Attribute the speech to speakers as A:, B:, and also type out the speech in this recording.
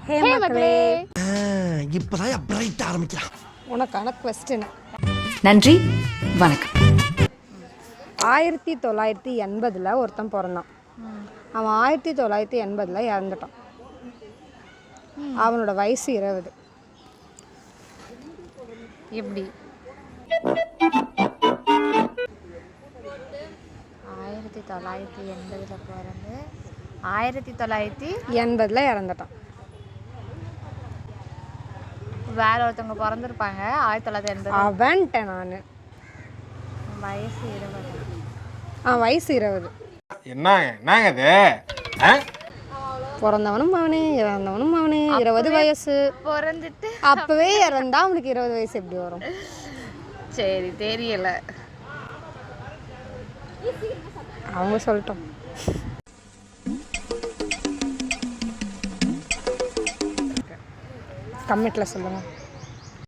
A: ஹே மக்களே,
B: இப்பதான் பிரைட் ஆரம்பிக்கிறான்.
A: உனக்கான கொஸ்டின்.
C: நன்றி, வணக்கம்.
A: 1980 ஒருத்தன் பிறந்தான். அவன் 1980 இறந்துட்டான். அவனோட வயசு 20.
D: எப்படி 1980 பிறந்து 1980
A: இறந்துட்டான்.
D: வேற ஒருத்தவங்க பிறந்திருப்பாங்க 1980.
A: அவன்ட்ட நான்
D: வயசு 20.
A: வயசு 20.
B: என்னங்க இது?
A: பிறந்தவனும் அவனே, இறந்தவனும் அவனே. 20 வயசு
D: பிறந்துட்டு
A: அப்பவே இறந்தா அவனுக்கு 20 வயசு எப்படி வரும்?
D: சரி, தெரியல.
A: அவங்க சொல்லட்டும். கமெண்ட்ல சொல்லுங்க.